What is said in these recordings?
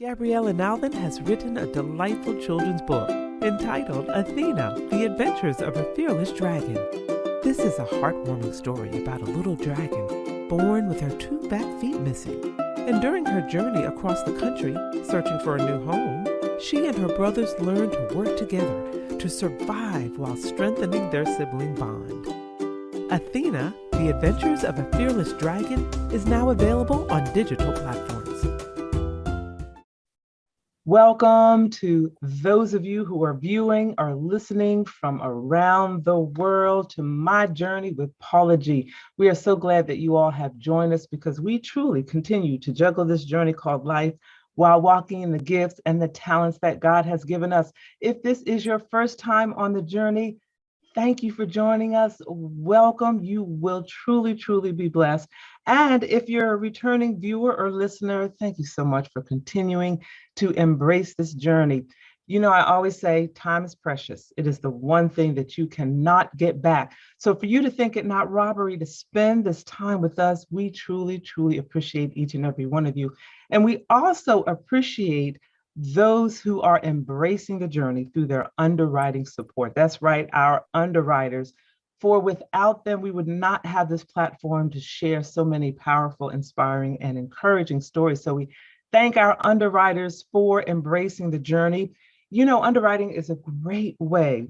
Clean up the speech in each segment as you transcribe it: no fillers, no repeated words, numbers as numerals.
Gabriella Alvin has written a delightful children's book entitled Athena, The Adventures of a Fearless Dragon. This is a heartwarming story about a little dragon born with her two back feet missing. And during her journey across the country, searching for a new home, she and her brothers learn to work together to survive while strengthening their sibling bond. Athena, The Adventures of a Fearless Dragon is now available on digital platforms. Welcome to those of you who are viewing or listening from around the world to my journey with Paula G. We are so glad that you all have joined us because we truly continue to juggle this journey called life while walking in the gifts and the talents that God has given us. If this is your first time on the journey, thank you for joining us. Welcome. You will truly, truly be blessed. And if you're a returning viewer or listener, thank you so much for continuing to embrace this journey. You know, I always say time is precious. It is the one thing that you cannot get back. So for you to think it not robbery to spend this time with us, we truly, truly appreciate each and every one of you. And we also appreciate those who are embracing the journey through their underwriting support. That's right, our underwriters. For without them, we would not have this platform to share so many powerful, inspiring, and encouraging stories. So we thank our underwriters for embracing the journey. You know, underwriting is a great way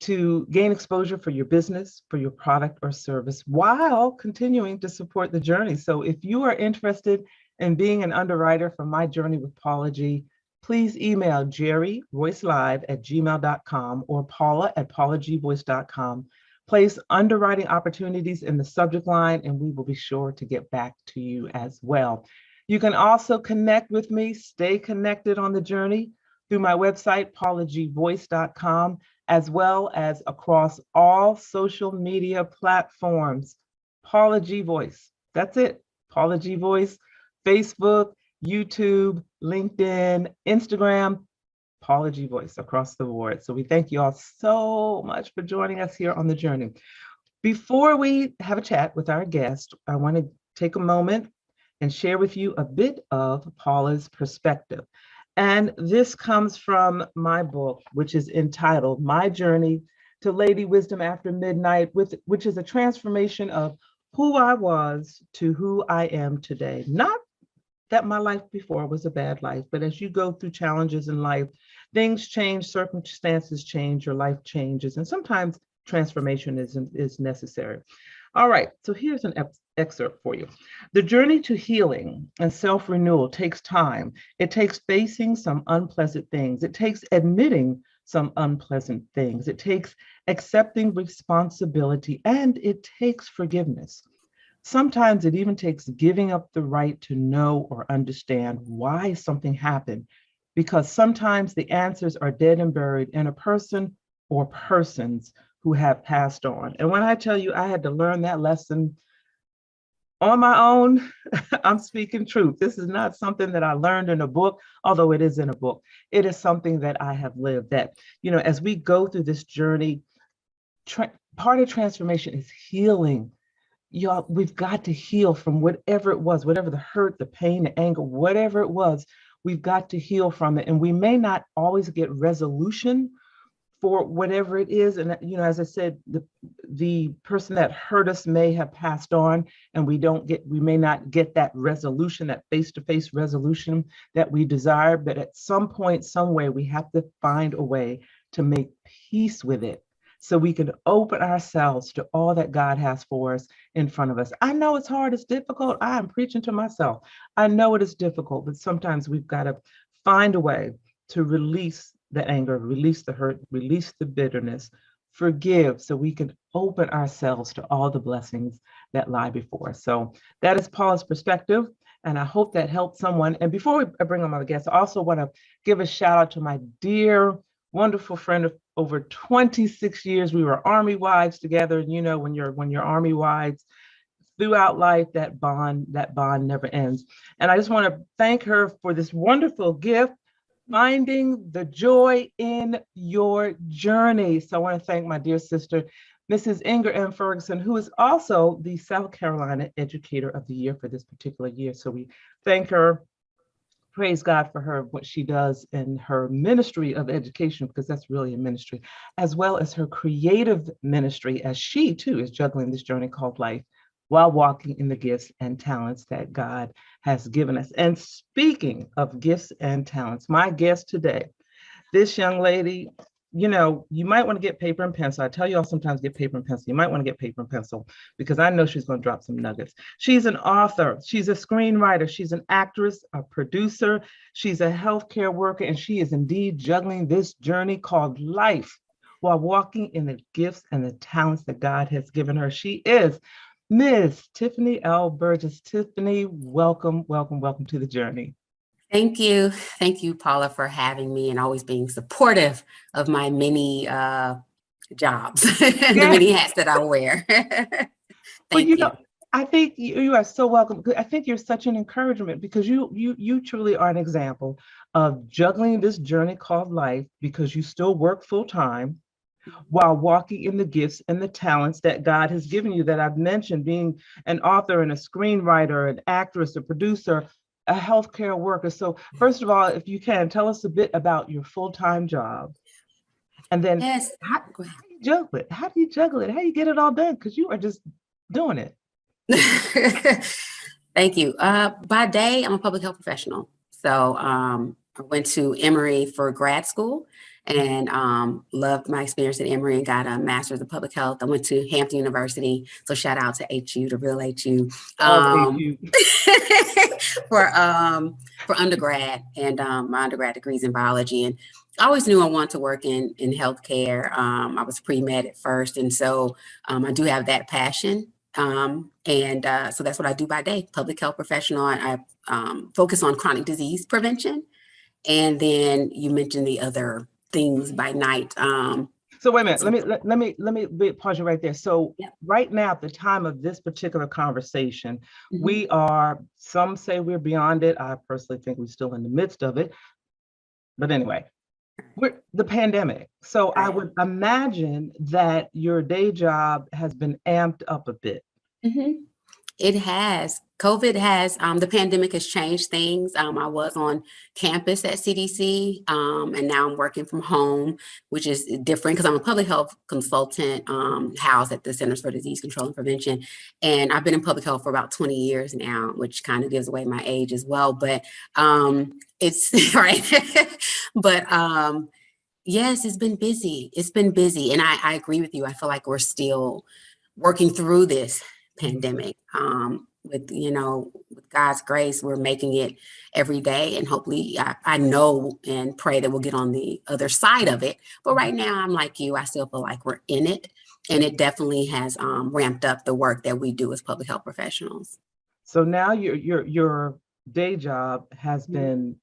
to gain exposure for your business, for your product or service, while continuing to support the journey. So if you are interested in being an underwriter for My Journey with Paula G, please email jerryroycelive@gmail.com or paula@paulagvoice.com. Place underwriting opportunities in the subject line, and we will be sure to get back to you as well. You can also connect with me, stay connected on the journey through my website, paulagvoice.com, as well as across all social media platforms. Paula G Voice. That's it. Paula G Voice, Facebook, YouTube, LinkedIn, Instagram, Paula G Voice across the board. So we thank you all so much for joining us here on the journey. Before we have a chat with our guest, I want to take a moment and share with you a bit of Paula's perspective. And this comes from my book, which is entitled My Journey to Lady Wisdom After Midnight, which is a transformation of who I was to who I am today. Not that my life before was a bad life, but as you go through challenges in life, things change, circumstances change, your life changes, and sometimes transformation is necessary. All right, so here's an excerpt for you. The journey to healing and self-renewal takes time. It takes facing some unpleasant things. It takes admitting some unpleasant things. It takes accepting responsibility, and it takes forgiveness. Sometimes it even takes giving up the right to know or understand why something happened, because sometimes the answers are dead and buried in a person or persons who have passed on. And when I tell you I had to learn that lesson on my own, I'm speaking truth. This is not something that I learned in a book, although it is in a book. It is something that I have lived, that, you know, as we go through this journey, part of transformation is healing. Y'all, we've got to heal from whatever it was, whatever the hurt, the pain, the anger, whatever it was, we've got to heal from it. And we may not always get resolution for whatever it is. And, you know, as I said, the person that hurt us may have passed on, and we may not get that resolution, that face-to-face resolution that we desire. But at some point, some way, we have to find a way to make peace with it, so we can open ourselves to all that God has for us in front of us. I know it's hard, it's difficult. I am preaching to myself. I know it is difficult, but sometimes we've got to find a way to release the anger, release the hurt, release the bitterness, forgive, so we can open ourselves to all the blessings that lie before us. So that is Paula's perspective, and I hope that helped someone. And before I bring on my guests, I also want to give a shout out to my dear, wonderful friend of over 26 years. We were Army wives together. And you know, when you're Army wives throughout life, that bond never ends. And I just want to thank her for this wonderful gift, finding the joy in your journey. So I want to thank my dear sister, Mrs. Inger M. Ferguson, who is also the South Carolina Educator of the Year for this particular year. So we thank her praise God for her, what she does in her ministry of education, because that's really a ministry, as well as her creative ministry, as she too is juggling this journey called life while walking in the gifts and talents that God has given us. And speaking of gifts and talents, my guest today, this young lady, you might want to get paper and pencil. I tell you all sometimes get paper and pencil. You might want to get paper and pencil because I know she's going to drop some nuggets. She's an author. She's a screenwriter. She's an actress, a producer. She's a healthcare worker, and she is indeed juggling this journey called life while walking in the gifts and the talents that God has given her. She is Ms. Tiffany Elle Burgess. Tiffany, welcome, welcome, welcome to the journey. Thank you. Thank you, Paula, for having me and always being supportive of my many jobs, the many hats that I wear. Thank you. I think you are so welcome. I think you're such an encouragement because you truly are an example of juggling this journey called life because you still work full time while walking in the gifts and the talents that God has given you that I've mentioned, being an author and a screenwriter, an actress, a producer, a healthcare worker. So first of all, if you can, tell us a bit about your full-time job. And then how do you juggle it? How do you juggle it? How do you get it all done? Because you are just doing it. Thank you. By day, I'm a public health professional. So I went to Emory for grad school and loved my experience at Emory and got a master's of public health. I went to Hampton University. So shout out to HU, the real HU. For undergrad and my undergrad degrees in biology. And I always knew I wanted to work in healthcare. I was pre-med at first. And so I do have that passion. So that's what I do by day, public health professional. I focus on chronic disease prevention. And then you mentioned the other things by night. So wait a minute, let me pause you right there. So right now, at the time of this particular conversation, we are, some say we're beyond it. I personally think we're still in the midst of it. But anyway, we're the pandemic. So I would imagine that your day job has been amped up a bit. It has. COVID has, the pandemic has changed things. I was on campus at CDC, and now I'm working from home, which is different because I'm a public health consultant housed at the Centers for Disease Control and Prevention. And I've been in public health for about 20 years now, which kind of gives away my age as well. But it's right. But yes, it's been busy. It's been busy. And I agree with you. I feel like we're still working through this pandemic. With God's grace, we're making it every day, and hopefully I know and pray that we'll get on the other side of it. But right now, I'm like you, I still feel like we're in it, and it definitely has ramped up the work that we do as public health professionals. So now your day job has been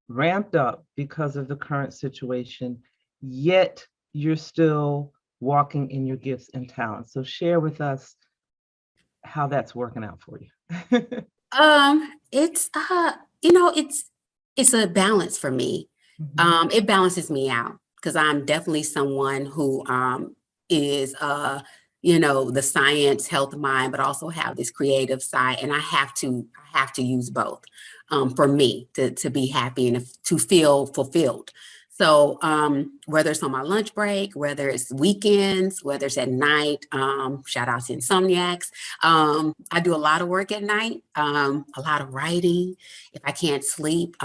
ramped up because of the current situation, yet you're still walking in your gifts and talents. So share with us how that's working out for you. It's it's a balance for me. It balances me out because I'm definitely someone who is the science health mind, but also have this creative side, and I have to use both for me to be happy and to feel fulfilled. So whether it's on my lunch break, whether it's weekends, whether it's at night, shout out to insomniacs. I do a lot of work at night, a lot of writing if I can't sleep.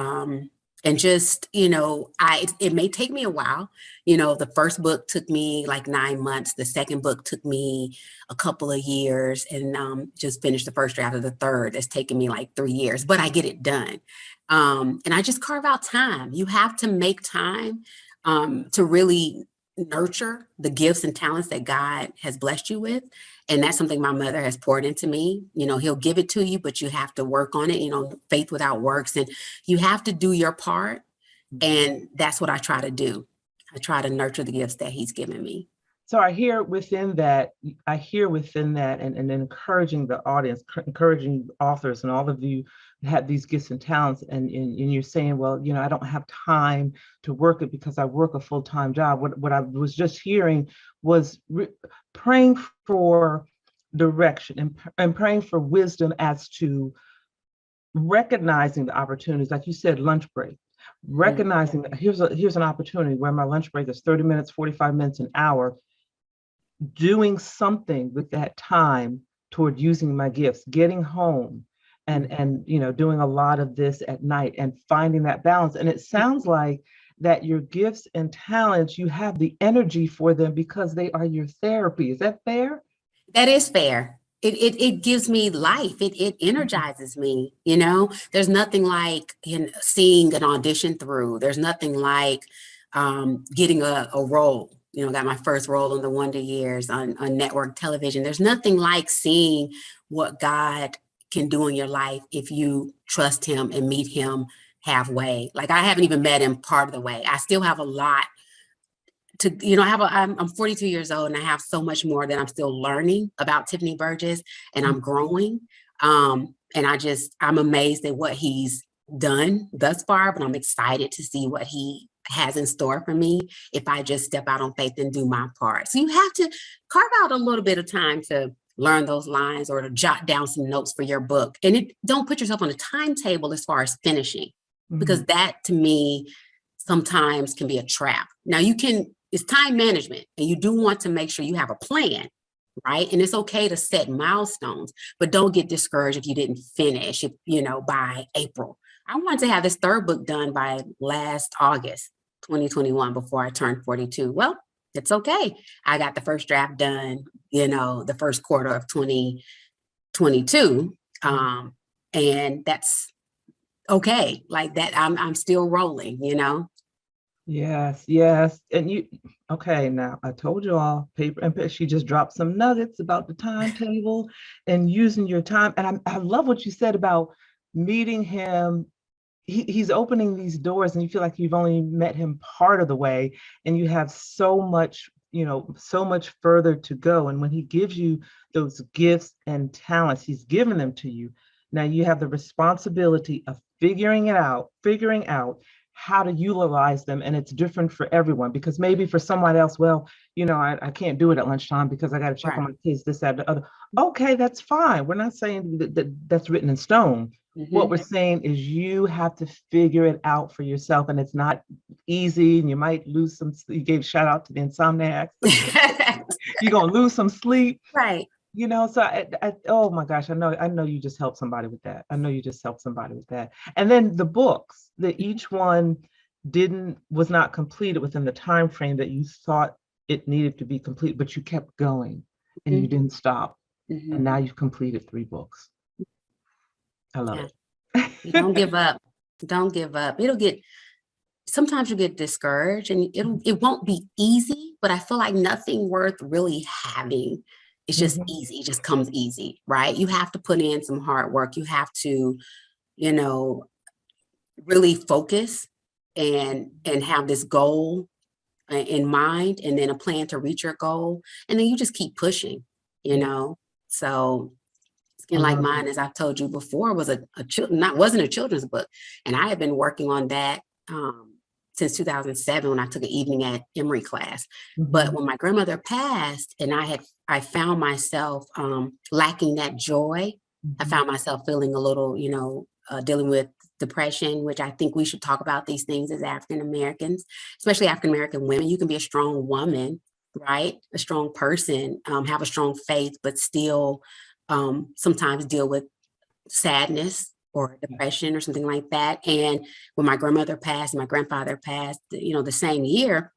And just, it may take me a while. The first book took me like 9 months. The second book took me a couple of years, and just finished the first draft of the third. It's taken me like 3 years, but I get it done. And I just carve out time. You have to make time to really nurture the gifts and talents that God has blessed you with. And that's something my mother has poured into me. He'll give it to you, but you have to work on it, faith without works. And you have to do your part. And that's what I try to do. I try to nurture the gifts that he's given me. So I hear within that and encouraging the audience, encouraging authors, and all of you have these gifts and talents, and you're saying, well, I don't have time to work it because I work a full-time job. What I was just hearing was praying for direction and praying for wisdom as to recognizing the opportunities, like you said, lunch break, recognizing that here's an opportunity where my lunch break is 30 minutes, 45 minutes, an hour, doing something with that time toward using my gifts, getting home and doing a lot of this at night and finding that balance. And it sounds like that your gifts and talents, you have the energy for them because they are your therapy. Is that fair? That is fair. It gives me life. It energizes me. There's nothing like seeing an audition through. There's nothing like getting a role. Got my first role on the Wonder Years on network television. There's nothing like seeing what God can do in your life if you trust him and meet him halfway. Like, I haven't even met him part of the way. I still have a lot to, I'm 42 years old and I have so much more that I'm still learning about Tiffany Burgess, and I'm growing. And I'm amazed at what he's done thus far, but I'm excited to see what he has in store for me if I just step out on faith and do my part. So you have to carve out a little bit of time to learn those lines or to jot down some notes for your book. And don't put yourself on a timetable as far as finishing, because that to me sometimes can be a trap. Now it's time management, and you do want to make sure you have a plan, right? And it's okay to set milestones, but don't get discouraged if you didn't finish, by April. I wanted to have this third book done by last August, 2021, before I turned 42. Well, it's okay. I got the first draft done, the first quarter of 2022. And that's okay. Like that, I'm still rolling, Yes. And okay, now I told you all, paper and pen. She just dropped some nuggets about the timetable and using your time. And I love what you said about meeting him. He's opening these doors and you feel like you've only met him part of the way, and you have so much further to go. And when he gives you those gifts and talents, he's given them to you. Now you have the responsibility of figuring out how to utilize them. And it's different for everyone, because maybe for someone else, well, I can't do it at lunchtime because I got to check on my kids, this, that, the other. Okay, that's fine. We're not saying that's written in stone. What we're saying is you have to figure it out for yourself, and it's not easy, and you might lose some. You gave shout out to the insomniacs. You're gonna lose some sleep, right? So oh my gosh, I know you just helped somebody with that. And then the books, that each one was not completed within the time frame that you thought it needed to be complete, but you kept going and you didn't stop. And now you've completed 3 books. I love it. Don't give up. Don't give up. Sometimes you get discouraged, and it won't be easy, but I feel like nothing worth really having. It's just easy. It just comes easy, right? You have to put in some hard work. You have to, really focus and have this goal in mind, and then a plan to reach your goal. And then you just keep pushing, So Skin Like Mine, as I've told you before, wasn't a children's book. And I had been working on that since 2007 when I took an evening at Emory class. But when my grandmother passed and I found myself lacking that joy, I found myself feeling a little, dealing with depression, which I think we should talk about these things as African Americans, especially African American women. You can be a strong woman, right? A strong person, have a strong faith, but still sometimes deal with sadness or depression or something like that. And when my grandmother passed, my grandfather passed, the same year,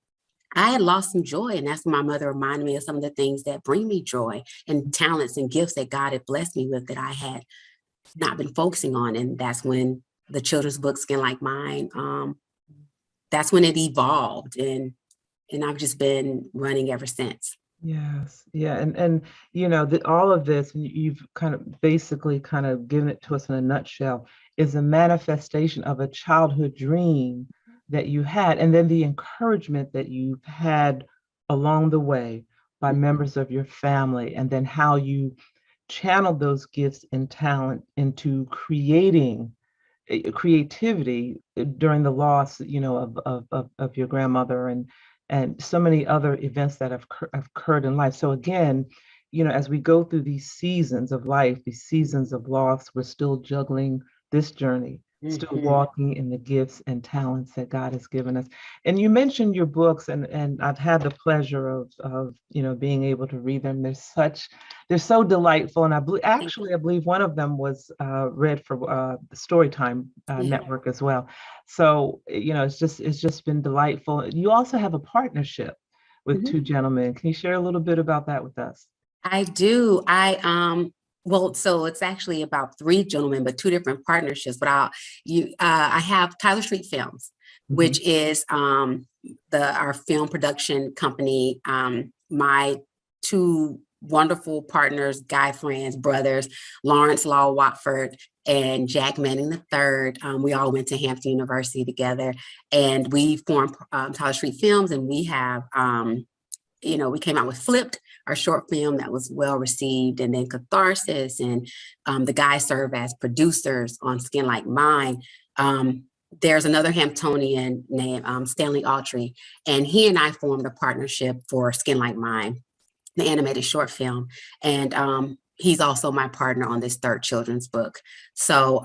I had lost some joy. And that's when my mother reminded me of some of the things that bring me joy and talents and gifts that God had blessed me with that I had not been focusing on. And that's when the children's book, Skin Like Mine, that's when it evolved. And I've just been running ever since. Yes. Yeah. And all of this, you've kind of basically kind of given it to us in a nutshell, is a manifestation of a childhood dream that you had, and then the encouragement that you've had along the way by members of your family, and then how you channeled those gifts and talent into creating creativity during the loss, of your grandmother, and so many other events that have occurred in life. So again, as we go through these seasons of life, these seasons of loss, we're still juggling this journey, still Mhm. walking in the gifts and talents that God has given us. And you mentioned your books, and I've had the pleasure of being able to read them. They're so delightful, and Thank I believe one of them was read for the Storytime you. Yeah. network as well. So it's just been delightful. You also have a partnership with Mhm. two gentlemen. Can you share a little bit about that with us? I do. Well, so it's actually about three gentlemen, but two different partnerships. But I have Tyler Street Films, Mhm. which is our film production company. My two wonderful partners, guy friends, brothers, Lawrence Law Watford and Jack Manning III. We all went to Hampton University together, and we formed Tyler Street Films, and we have. We came out with Flipped, our short film that was well received, and then Catharsis, and the guys serve as producers on Skin Like Mine. There's another Hamptonian named Stanley Autry, and he and I formed a partnership for Skin Like Mine, the animated short film, and he's also my partner on this third children's book. So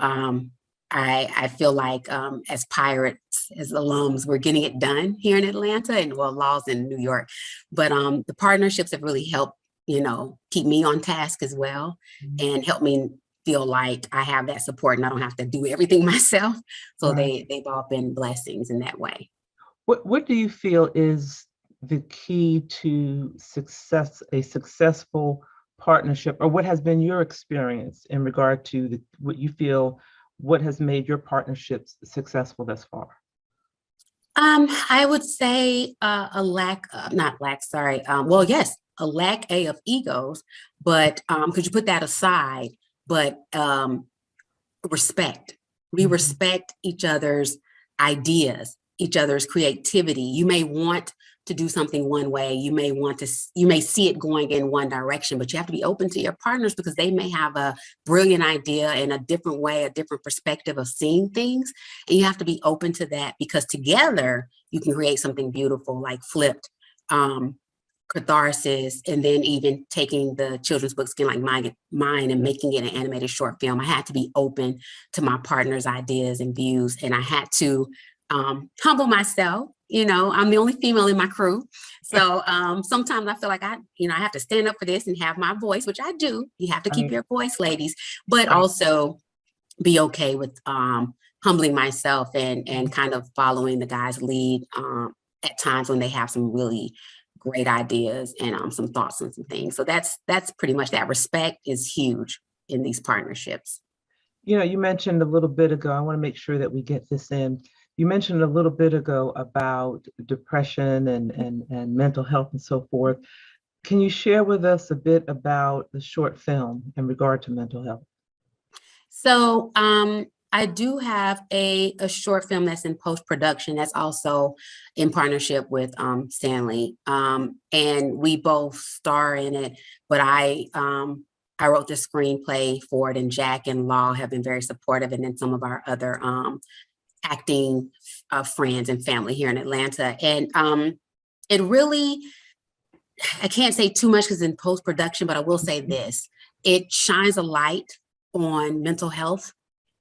I feel like as pirates, as alums, we're getting it done here in Atlanta, and well, Law's in New York. But the partnerships have really helped, keep me on task as well, and help me feel like I have that support and I don't have to do everything myself. So Right. they've all been blessings in that way. What do you feel is the key to a successful partnership, or what has been your experience in regard to what has made your partnerships successful thus far? I would say not lack, sorry. Well, yes, a lack of egos, but could you put that aside? But respect. We Mhm. respect each other's ideas, each other's creativity. You may want to do something one way. You may see it going in one direction, but you have to be open to your partners because they may have a brilliant idea and a different way, a different perspective of seeing things. And you have to be open to that because together you can create something beautiful like Flipped. Catharsis, and then even taking the children's book Skin Like Mine and making it an animated short film. I had to be open to my partner's ideas and views, and I had to humble myself. I'm the only female in my crew, so sometimes I feel like I have to stand up for this and have my voice, which I do. You have to keep Right. your voice, ladies, but Right. also be okay with humbling myself and kind of following the guys' lead at times when they have some really great ideas and some thoughts and some things. So that's pretty much that. Respect is huge in these partnerships. You mentioned a little bit ago, I want to make sure that we get this in. You mentioned a little bit ago about depression and mental health and so forth. Can you share with us a bit about the short film in regard to mental health? So I do have a short film that's in post-production that's also in partnership with Stanley. And we both star in it, but I wrote the screenplay for it, and Jack and Law have been very supportive, and then some of our other acting friends and family here in Atlanta. And it really, I can't say too much because in post-production, but I will say this, it shines a light on mental health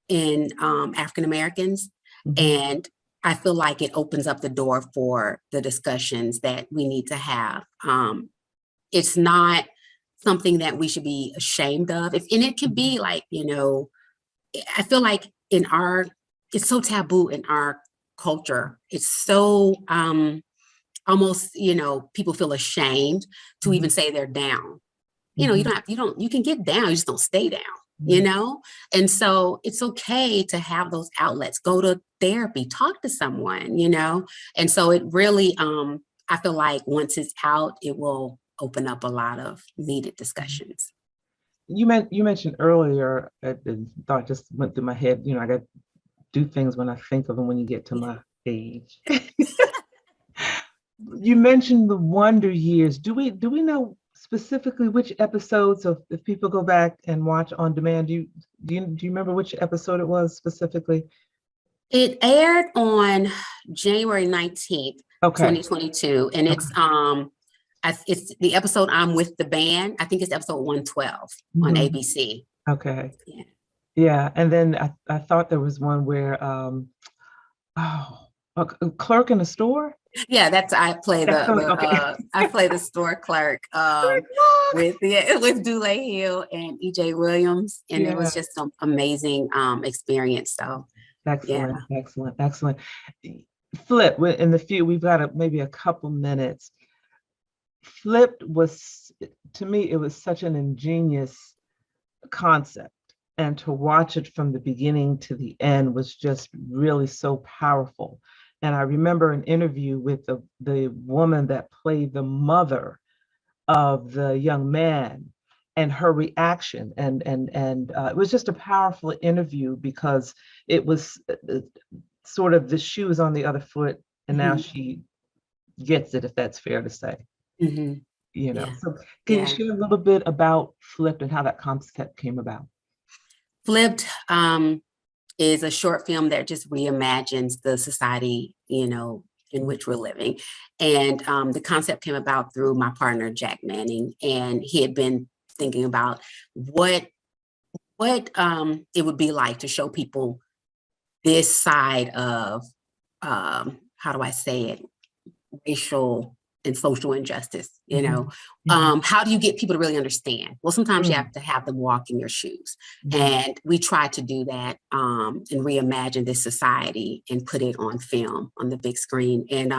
in African Americans. Mhm. And I feel like it opens up the door for the discussions that we need to have. It's not something that we should be ashamed of. And it could be like, I feel like it's so taboo in our culture. It's so almost, people feel ashamed to even say they're down. Mhm. You can get down, you just don't stay down, Right. And so it's okay to have those outlets, go to therapy, talk to someone, and so it really, I feel like once it's out, it will open up a lot of needed discussions. You mentioned earlier, thought just went through my head, I got to do things when I think of them when you get to my age. You mentioned the Wonder Years. Do we know specifically which episodes of if people go back and watch on demand? Do you remember which episode it was specifically? It aired on January 19th, Okay. 2022, and Okay. it's the episode I'm with the band. I think it's episode 112 on Mhm. ABC. Okay. Yeah. Yeah. And then I thought there was one where, oh, a clerk in a store. Yeah, that's I play That's the okay. I play the store clerk with with Dule Hill and EJ Williams, and it was Yeah. just some amazing experience. So yeah. Excellent. Excellent. Excellent. Flip, in the few, we've got maybe a couple minutes. Flipped was, to me, it was such an ingenious concept. And to watch it from the beginning to the end was just really so powerful. And I remember an interview with the woman that played the mother of the young man and her reaction. And it was just a powerful interview because it was sort of the shoes on the other foot. And now Mhm. she gets it, if that's fair to say. Mhm. You know, Yeah. so can you Yeah. share a little bit about Flipped and how that concept came about? Flipped is a short film that just reimagines the society, in which we're living. And the concept came about through my partner, Jack Manning, and he had been thinking about what it would be like to show people this side of how do I say it, racial and social injustice. Mhm, mhm, How do you get people to really understand? Well, sometimes you mm, have to have them walk in your shoes, mhm, and we try to do that and reimagine this society and put it on film on the big screen. And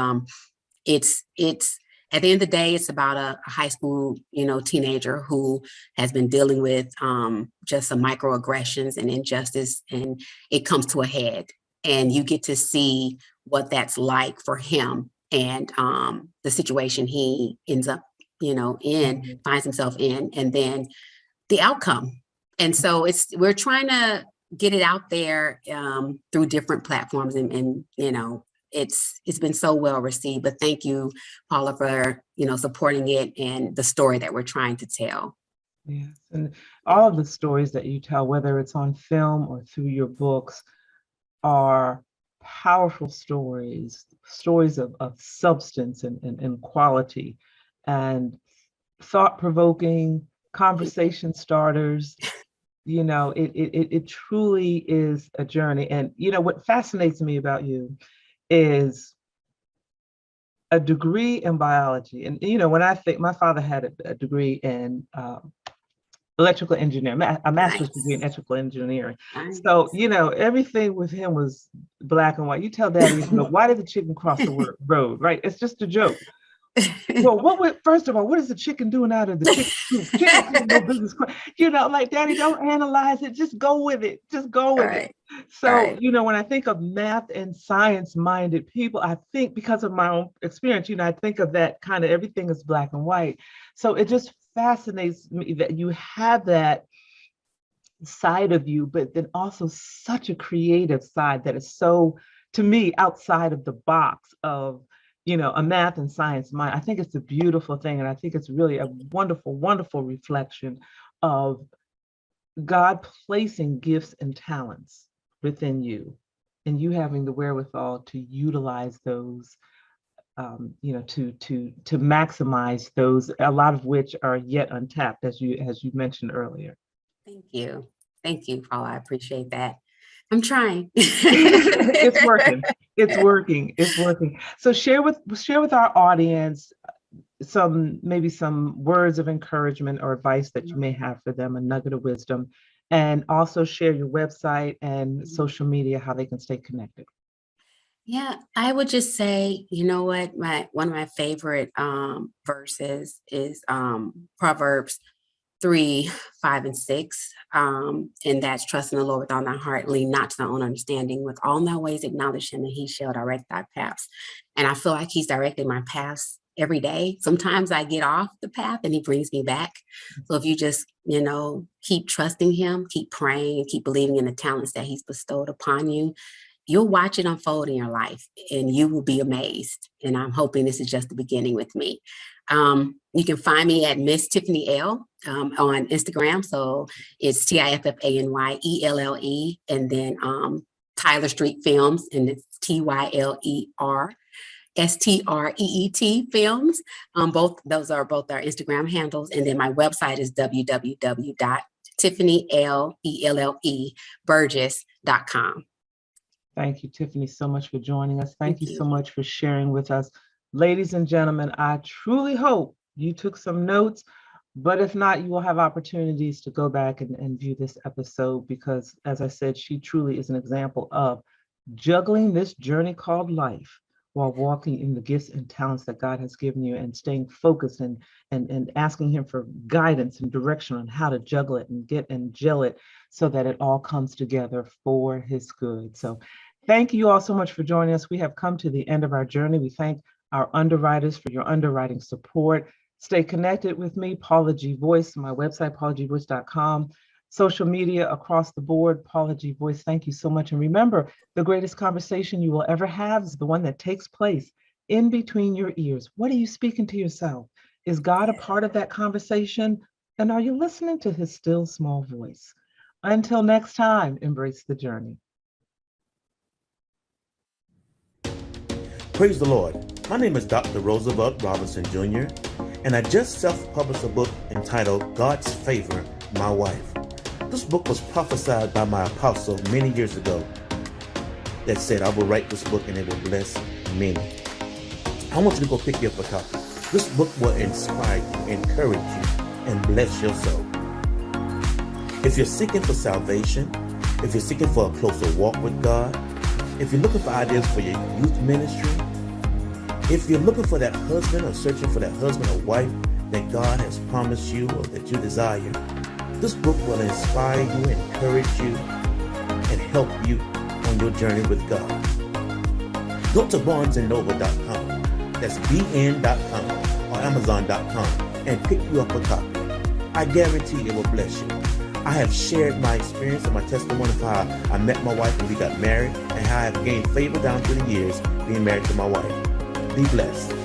it's at the end of the day, it's about a high school, teenager who has been dealing with just some microaggressions and injustice, and it comes to a head. And you get to see what that's like for him and the situation he ends up, mhm. finds himself in, and then the outcome. And so we're trying to get it out there through different platforms, and it's been so well received. But thank you, Paula, for supporting it and the story that we're trying to tell. Yes, and all Yeah. of the stories that you tell, whether it's on film or through your books, are powerful stories, stories of substance and quality, and thought-provoking conversation starters. You know, it truly is a journey. And you know what fascinates me about you is a degree in biology. And you know, when I think my father had a degree in electrical engineering, a master's degree in Nice. electrical engineering. So, Nice. you know, everything with him was black and white. You tell daddy, why did the chicken cross the road, right? It's just a joke. Well, first of all, what is the chicken doing out of the chicken coop? Chickens have no business. You know, like, daddy, don't analyze it. Just go with it. Just go All with it. right. All So, right. you know, when I think of math and science minded people, I think because of my own experience, you know, I think of that kind of everything is black and white. So it just fascinates me that you have that side of you, but then also such a creative side that is so, to me, outside of the box of, you know, a math and science mind. I think it's a beautiful thing. And I think it's really a wonderful, wonderful reflection of God placing gifts and talents within you and you having the wherewithal to utilize those, you know, to maximize those, a lot of which are yet untapped, as you mentioned earlier. Thank you. Thank you, Paula. I appreciate that. I'm trying. It's working. It's working. It's working. So share with our audience maybe some words of encouragement or advice that you may have for them, a nugget of wisdom, and also share your website and social media, how they can stay connected. Yeah, I would just say, you know what, my one of my favorite verses is Proverbs 3, 5, and 6. And that's trust in the Lord with all thy heart, lean not to thy own understanding, with all thy ways acknowledge him, and he shall direct thy paths. And I feel like he's directing my paths every day. Sometimes I get off the path and he brings me back. So if you just, keep trusting him, keep praying, and keep believing in the talents that he's bestowed upon you, you'll watch it unfold in your life and you will be amazed. And I'm hoping this is just the beginning with me. You can find me at Miss Tiffany Elle on Instagram. So it's Tiffanyelle, and then Tyler Street Films, and it's TYLERSTREET Films. Both those are both our Instagram handles. And then my website is www Tiffany Elle Burgess.com. Thank you, Tiffany, so much for joining us. Thank you you. so much for sharing with us. Ladies and gentlemen, I truly hope you took some notes, but if not, you will have opportunities to go back and view this episode because, as I said, she truly is an example of juggling this journey called life while walking in the gifts and talents that God has given you and staying focused and asking him for guidance and direction on how to juggle it and get and gel it so that it all comes together for his good. So thank you all so much for joining us. We have come to the end of our journey. We thank our underwriters for your underwriting support. Stay connected with me, Paula G. Voice, my website, paulagvoice.com. Social media across the board, Paula G. Voice. Thank you so much. And remember, the greatest conversation you will ever have is the one that takes place in between your ears. What are you speaking to yourself? Is God a part of that conversation? And are you listening to his still small voice? Until next time, embrace the journey. Praise the Lord. My name is Dr. Roosevelt Robinson Jr., and I just self-published a book entitled God's Favor, My Wife. This book was prophesied by my apostle many years ago that said, I will write this book and it will bless many. I want you to go pick you up a copy. This book will inspire you, encourage you, and bless your soul. If you're seeking for salvation, if you're seeking for a closer walk with God, if you're looking for ideas for your youth ministry, if you're looking for that husband or searching for that husband or wife that God has promised you or that you desire, this book will inspire you, encourage you, and help you on your journey with God. Go to barnesandnoble.com, that's bn.com or amazon.com, and pick you up a copy. I guarantee it will bless you. I have shared my experience and my testimony of how I met my wife and we got married and how I have gained favor down through the years being married to my wife. Be blessed.